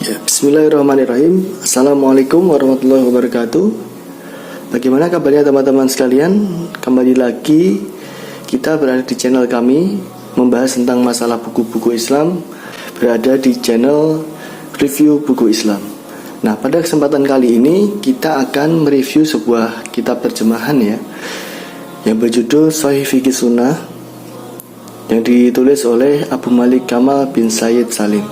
Ya, bismillahirrahmanirrahim. Assalamualaikum warahmatullahi wabarakatuh. Bagaimana kabarnya teman-teman sekalian? Kembali lagi kita berada di channel kami, membahas tentang masalah buku-buku Islam, berada di channel review buku Islam. Nah, pada kesempatan kali ini kita akan mereview sebuah kitab terjemahan ya, yang berjudul Shahih Fiqih Sunnah, yang ditulis oleh Abu Malik Kamal bin Sayyid Salim.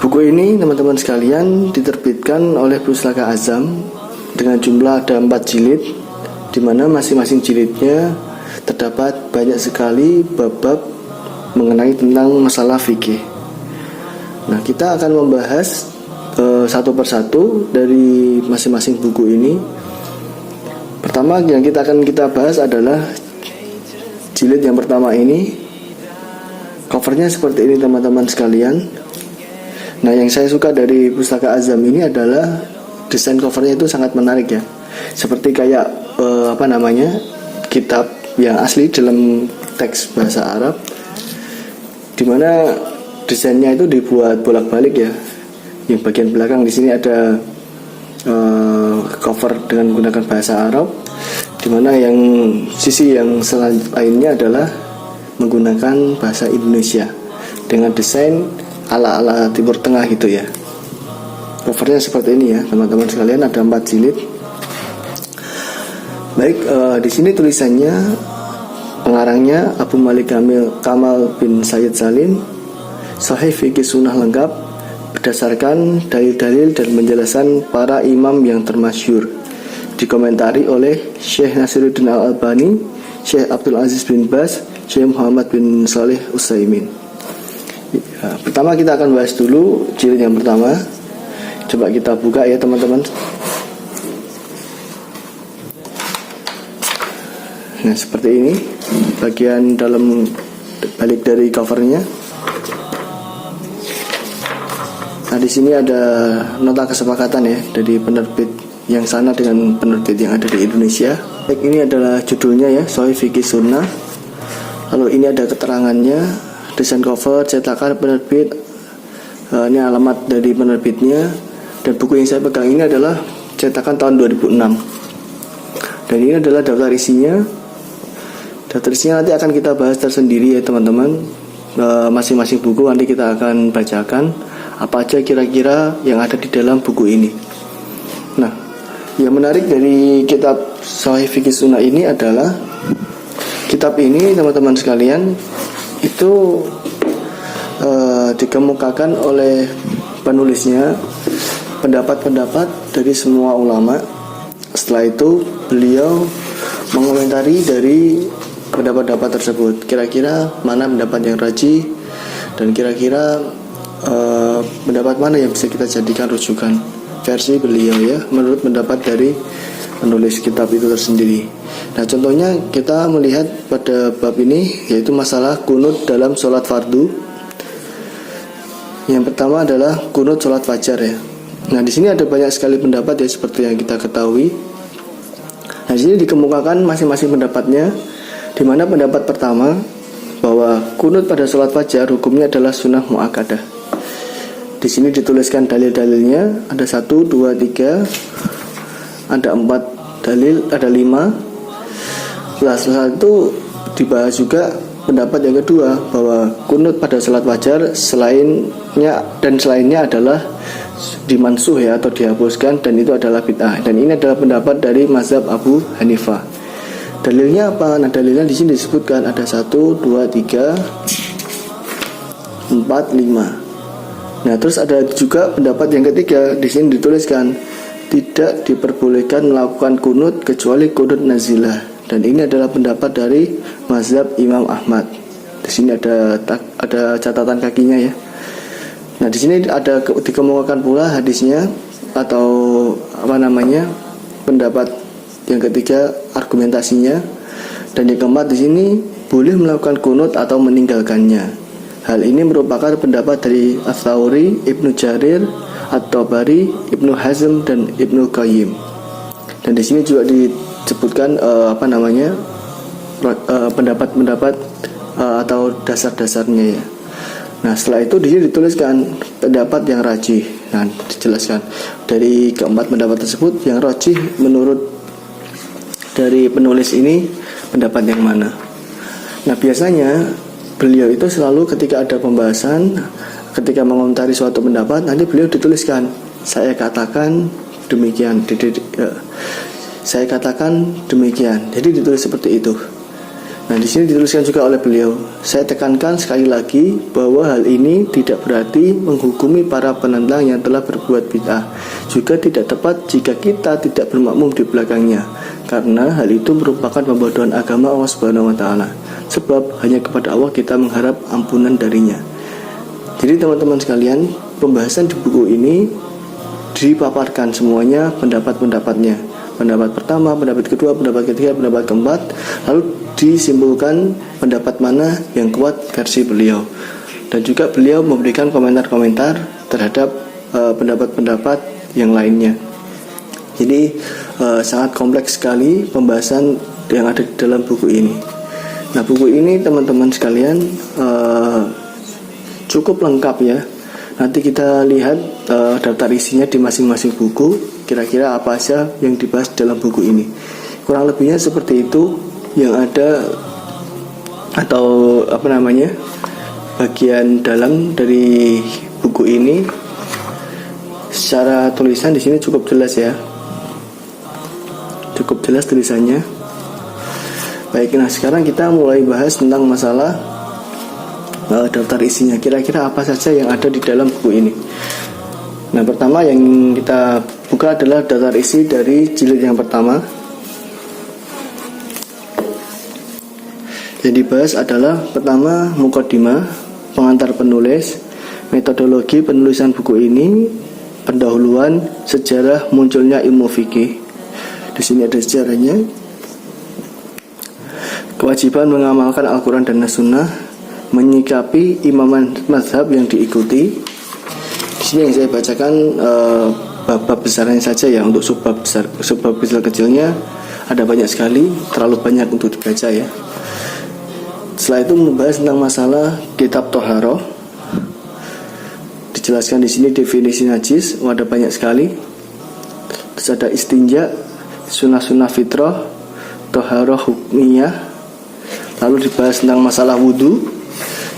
Buku ini teman-teman sekalian diterbitkan oleh Pustaka Azam dengan jumlah ada 4 jilid, di mana masing-masing jilidnya terdapat banyak sekali bab-bab mengenai tentang masalah fikih. Nah, kita akan membahas satu persatu dari masing-masing buku ini. Pertama yang kita bahas adalah jilid yang pertama ini. Covernya seperti ini teman-teman sekalian. Nah, yang saya suka dari Pustaka Azam ini adalah desain covernya itu sangat menarik ya. Seperti kayak kitab yang asli dalam teks bahasa Arab, dimana desainnya itu dibuat bolak-balik ya. Yang bagian belakang di sini ada cover dengan menggunakan bahasa Arab, dimana yang sisi yang lainnya adalah menggunakan bahasa Indonesia dengan desain ala-ala Timur Tengah gitu ya. Covernya seperti ini ya teman-teman sekalian, ada 4 jilid. Baik, di sini tulisannya, pengarangnya Abu Malik Kamal bin Sayyid Salim, Shahih Fiqih Sunnah lengkap berdasarkan dalil-dalil dan penjelasan para imam yang termasyhur, dikomentari oleh Syekh Nasiruddin Al-Albani, Syekh Abdul Aziz bin Baz, Syekh Muhammad bin Shalih Utsaimin. Ya, pertama kita akan bahas dulu jilid yang pertama. Coba kita buka ya teman-teman. Nah, seperti ini bagian dalam balik dari covernya. Nah, di sini ada nota kesepakatan ya dari penerbit yang sana dengan penerbit yang ada di Indonesia. Baik, ini adalah judulnya ya, Shahih Fiqih Sunnah. Lalu ini ada keterangannya, desain cover, cetakan penerbit, ini alamat dari penerbitnya, dan buku yang saya pegang ini adalah cetakan tahun 2006. Dan ini adalah daftar isinya. Daftar isinya nanti akan kita bahas tersendiri ya teman-teman. Masing-masing buku nanti kita akan bacakan apa aja kira-kira yang ada di dalam buku ini. Nah, yang menarik dari kitab Shahih Fiqih Sunnah ini adalah kitab ini teman-teman sekalian itu dikemukakan oleh penulisnya pendapat-pendapat dari semua ulama. Setelah itu beliau mengomentari dari pendapat-pendapat tersebut, kira-kira mana pendapat yang rajih dan kira-kira pendapat mana yang bisa kita jadikan rujukan versi beliau ya, menurut pendapat dari penulis kitab itu tersendiri. Nah, contohnya kita melihat pada bab ini, yaitu masalah kunut dalam sholat fardu. Yang pertama adalah kunut sholat fajar ya. Nah, di sini ada banyak sekali pendapat ya, seperti yang kita ketahui. Nah, di sini dikemukakan masing-masing pendapatnya, di mana pendapat pertama bahwa kunut pada sholat fajar hukumnya adalah sunnah muakkadah. Di sini dituliskan dalil-dalilnya, ada 1, 2, 3, ada 4 dalil, ada 5. Setelah itu dibahas juga pendapat yang kedua bahwa kunut pada salat fajar selainnya adalah dimansuh ya, atau dihapuskan, dan itu adalah bid'ah. Dan ini adalah pendapat dari mazhab Abu Hanifah. Dalilnya apa? Nah, dalilnya di sini disebutkan ada 1, 2, 3, 4, 5. Nah, terus ada juga pendapat yang ketiga, di sini dituliskan tidak diperbolehkan melakukan kunut kecuali kunut nazilah. Dan ini adalah pendapat dari mazhab Imam Ahmad. Di sini ada catatan kakinya ya. Nah, di sini ada dikemukakan pula hadisnya, atau pendapat yang ketiga argumentasinya. Dan yang keempat di sini boleh melakukan kunut atau meninggalkannya. Hal ini merupakan pendapat dari Ats-Tsauri, Ibnu Jarir, At-Tabari, Ibnu Hazm, dan Ibnu Qayyim. Dan di sini juga disebutkan pendapat-pendapat atau dasar-dasarnya ya. Nah, setelah itu di sini dituliskan pendapat yang rajih. Nah, dijelaskan dari keempat pendapat tersebut yang rajih menurut dari penulis ini pendapat yang mana. Nah, biasanya beliau itu selalu ketika ada pembahasan, ketika mengomentari suatu pendapat, nanti beliau dituliskan, saya katakan demikian, saya katakan demikian. Jadi ditulis seperti itu. Nah, di sini dituliskan juga oleh beliau, saya tekankan sekali lagi bahwa hal ini tidak berarti menghukumi para penentang yang telah berbuat bid'ah. Juga tidak tepat jika kita tidak bermakmum di belakangnya, karena hal itu merupakan pembodohan agama Allah Subhanahu wa taala. Sebab hanya kepada Allah kita mengharap ampunan darinya. Jadi teman-teman sekalian, pembahasan di buku ini dipaparkan semuanya pendapat-pendapatnya. Pendapat pertama, pendapat kedua, pendapat ketiga, pendapat keempat, lalu disimpulkan pendapat mana yang kuat versi beliau. Dan juga beliau memberikan komentar-komentar terhadap pendapat-pendapat yang lainnya. Jadi sangat kompleks sekali pembahasan yang ada di dalam buku ini. Nah, buku ini teman-teman sekalian cukup lengkap ya. Nanti kita lihat daftar isinya di masing-masing buku, kira-kira apa saja yang dibahas dalam buku ini. Kurang lebihnya seperti itu yang ada, atau bagian dalam dari buku ini. Secara tulisan di sini cukup jelas ya, cukup jelas tulisannya. Baik, nah sekarang kita mulai bahas tentang masalah daftar isinya, kira-kira apa saja yang ada di dalam buku ini. Nah, pertama yang kita buka adalah daftar isi dari jilid yang pertama. Yang dibahas adalah pertama muqaddimah, pengantar penulis, metodologi penulisan buku ini, pendahuluan, sejarah munculnya ilmu fikih. Di sini ada sejarahnya, kewajiban mengamalkan Al-Quran dan As-Sunnah, menyikapi imaman mazhab yang diikuti. Di sini yang saya bacakan bab-bab besarnya saja ya, untuk subbab besar, subbab kecil-kecilnya ada banyak sekali, terlalu banyak untuk dibaca ya. Setelah itu membahas tentang masalah kitab Toharoh. Dijelaskan di sini definisi najis, ada banyak sekali. Terus ada istinja, sunnah-sunnah fitrah, Toharoh hukmiyah. Lalu dibahas tentang masalah wudhu,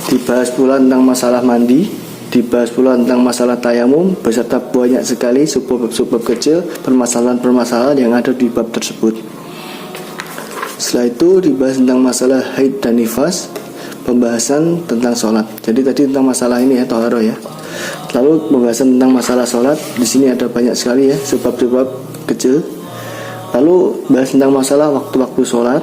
dibahas pula tentang masalah mandi, dibahas pula tentang masalah tayamum, beserta banyak sekali subbab kecil permasalahan-permasalahan yang ada di bab tersebut. Setelah itu dibahas tentang masalah haid dan nifas, pembahasan tentang sholat. Jadi tadi tentang masalah ini ya, toharoh ya. Lalu pembahasan tentang masalah sholat, di sini ada banyak sekali ya subbab-subbab kecil. Lalu bahas tentang masalah waktu-waktu sholat,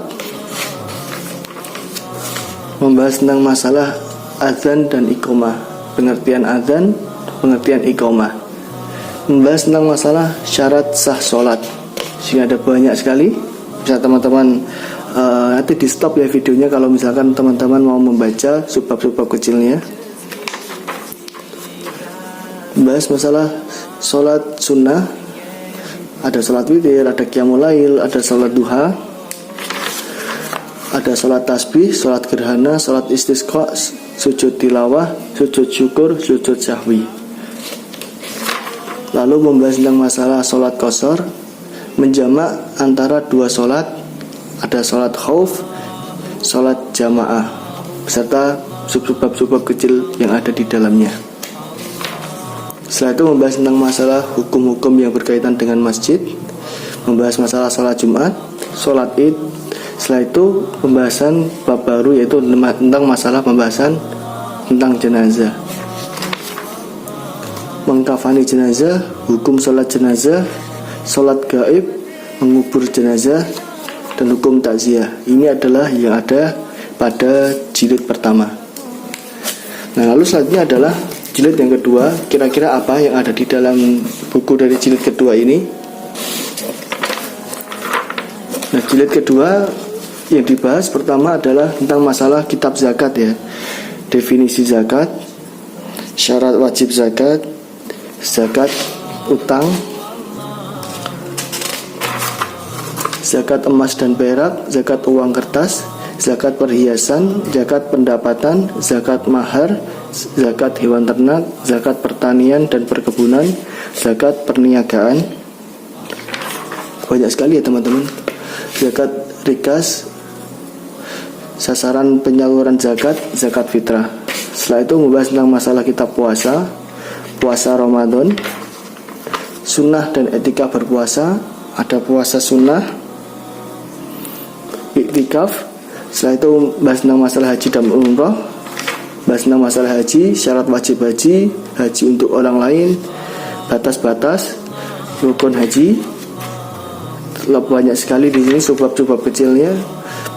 membahas tentang masalah azan dan iqamah, pengertian azan, pengertian iqamah, membahas tentang masalah syarat sah sholat. Sehingga ada banyak sekali. Bisa teman-teman nanti di stop ya videonya kalau misalkan teman-teman mau membaca subbab-subbab kecilnya. Membahas masalah sholat sunnah, ada sholat witir, ada qiyamul lail, ada sholat duha, ada sholat tasbih, sholat gerhana, sholat istisqa, sujud tilawah, sujud syukur, sujud sahwi. Lalu membahas tentang masalah sholat qashar, menjamak antara dua sholat, ada sholat khauf, sholat jamaah, beserta subbab-subbab kecil yang ada di dalamnya. Setelah itu membahas tentang masalah hukum-hukum yang berkaitan dengan masjid, membahas masalah sholat Jumat, sholat Id. Setelah itu pembahasan bab baru, yaitu tentang masalah pembahasan tentang jenazah, mengkafani jenazah, hukum sholat jenazah, sholat gaib, mengubur jenazah, dan hukum takziah. Ini adalah yang ada pada jilid pertama. Nah, lalu selanjutnya adalah jilid yang kedua. Kira-kira apa yang ada di dalam buku dari jilid kedua ini? Nah, jilid kedua yang dibahas pertama adalah tentang masalah kitab zakat ya. Definisi zakat, syarat wajib zakat, zakat utang, zakat emas dan perak, zakat uang kertas, zakat perhiasan, zakat pendapatan, zakat mahar, zakat hewan ternak, zakat pertanian dan perkebunan, zakat perniagaan. Banyak sekali ya teman-teman. Zakat rikas, sasaran penyaluran zakat, zakat fitrah. Setelah itu membahas tentang masalah kitab puasa, puasa Ramadan, sunnah dan etika berpuasa. Ada puasa sunnah, iktikaf. Setelah itu bahas tentang masalah haji dan umrah, bahas tentang masalah haji, syarat wajib haji, haji untuk orang lain, batas-batas, rukun haji. Banyak sekali di sini sebab-sebab kecilnya.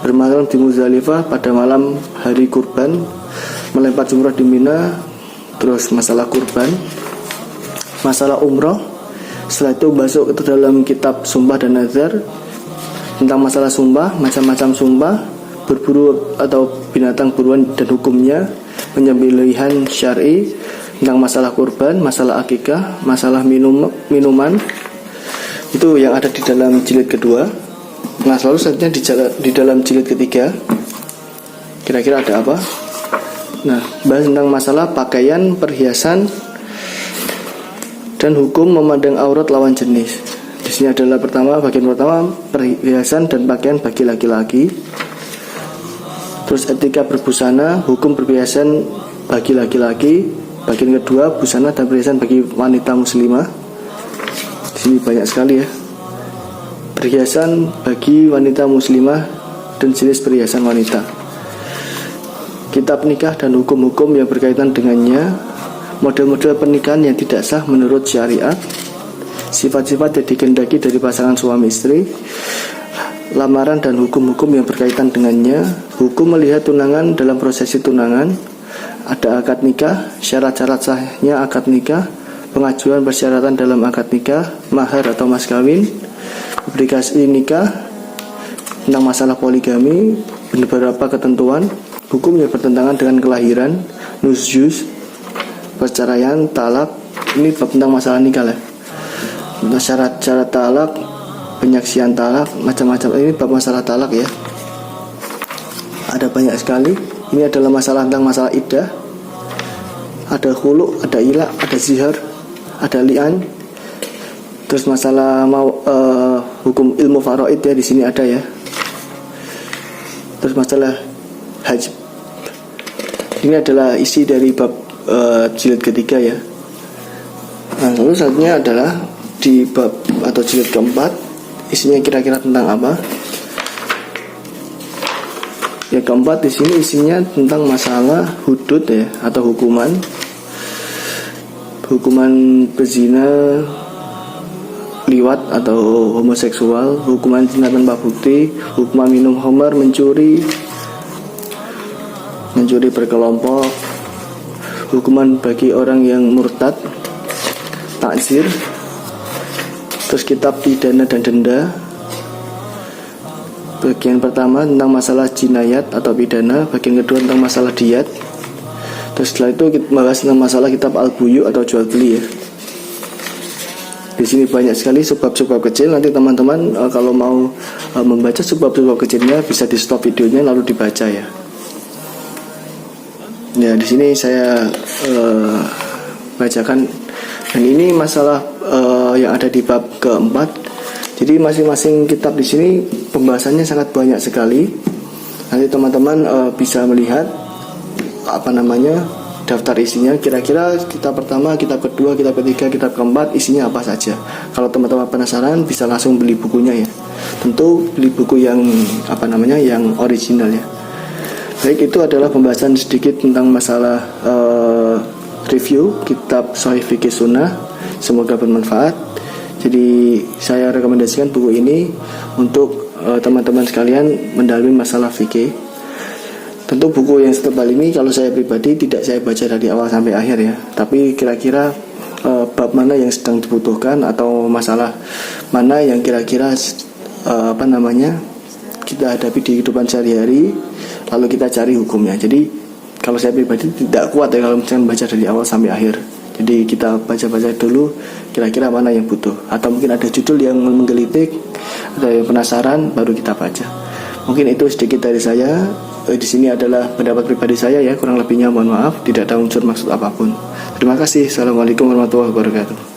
Bermalam di Muzdalifah pada malam hari kurban, melempar jumrah di Mina, terus masalah kurban, masalah umrah. Setelah itu masuk ke dalam kitab sumpah dan nazar, tentang masalah sumpah, macam-macam sumpah, berburu atau binatang buruan dan hukumnya, penyembelihan syar'i, tentang masalah kurban, masalah akikah, masalah minuman. Itu yang ada di dalam jilid kedua. Nah, selalu selanjutnya di dalam jilid ketiga, kira-kira ada apa? Nah, bahas tentang masalah pakaian, perhiasan, dan hukum memandang aurat lawan jenis. Di sini adalah bagian pertama perhiasan dan pakaian bagi laki-laki. Terus etika berbusana, hukum perhiasan bagi laki-laki. Bagian kedua, busana dan perhiasan bagi wanita muslimah. Di sini banyak sekali ya. Perhiasan bagi wanita muslimah dan jenis perhiasan wanita. Kitab nikah dan hukum-hukum yang berkaitan dengannya. Model-model pernikahan yang tidak sah menurut syariat. Sifat-sifat yang dikehendaki dari pasangan suami istri. Lamaran dan hukum-hukum yang berkaitan dengannya. Hukum melihat tunangan dalam prosesi tunangan. Ada akad nikah, syarat-syarat sahnya akad nikah, pengajuan persyaratan dalam akad nikah, mahar atau mas kawin, aplikasi nikah, tentang masalah poligami, beberapa ketentuan, hukum yang bertentangan dengan kelahiran, nusyuz, perceraian, talak. Ini bab tentang masalah nikah lah. Syarat-syarat talak, penyaksian talak, macam-macam. Ini bab masalah talak ya. Ada banyak sekali. Ini adalah masalah tentang masalah iddah. Ada khulu, ada ilah, ada zihar, ada li'an. Terus masalah hukum ilmu faraid ya, di sini ada ya. Terus masalah haji. Ini adalah isi dari bab jilid ketiga ya. Nah, lalu selanjutnya adalah di bab atau jilid keempat. Isinya kira-kira tentang apa? Ya, keempat di sini isinya tentang masalah hudud ya, atau hukuman berzina, liwat atau homoseksual, hukuman zina tanpa bukti, hukuman minum khamar, mencuri berkelompok, hukuman bagi orang yang murtad, takzir. Terus kitab pidana dan denda. Bagian pertama tentang masalah jinayat atau pidana, bagian kedua tentang masalah diyat. Terus setelah itu kita bahas tentang masalah kitab al-buyu atau jual beli ya. Di sini banyak sekali sebab-sebab kecil. Nanti teman-teman kalau mau membaca sebab-sebab kecilnya bisa di stop videonya lalu dibaca ya. Ya, di sini saya bacakan, dan ini masalah yang ada di bab keempat. Jadi masing-masing kitab di sini pembahasannya sangat banyak sekali. Nanti teman-teman bisa melihat daftar isinya. Kira-kira kitab pertama, kitab kedua, kitab ketiga, kitab keempat isinya apa saja. Kalau teman-teman penasaran bisa langsung beli bukunya ya. Tentu beli buku yang yang original ya. Baik, itu adalah pembahasan sedikit tentang masalah review kitab Shahih Fiqih Sunnah. Semoga bermanfaat. Jadi saya rekomendasikan buku ini untuk teman-teman sekalian mendalami masalah fikih. Tentu buku yang setebal ini kalau saya pribadi tidak saya baca dari awal sampai akhir ya. Tapi kira-kira bab mana yang sedang dibutuhkan atau masalah mana yang kira-kira kita hadapi di kehidupan sehari-hari, lalu kita cari hukumnya. Jadi kalau saya pribadi tidak kuat ya kalau misalnya baca dari awal sampai akhir. Jadi kita baca-baca dulu kira-kira mana yang butuh, atau mungkin ada judul yang menggelitik, ada yang penasaran, baru kita baca. Mungkin itu sedikit dari saya. di sini adalah pendapat pribadi saya ya, kurang lebihnya mohon maaf, tidak ada unsur maksud apapun. Terima kasih. Assalamualaikum warahmatullahi wabarakatuh.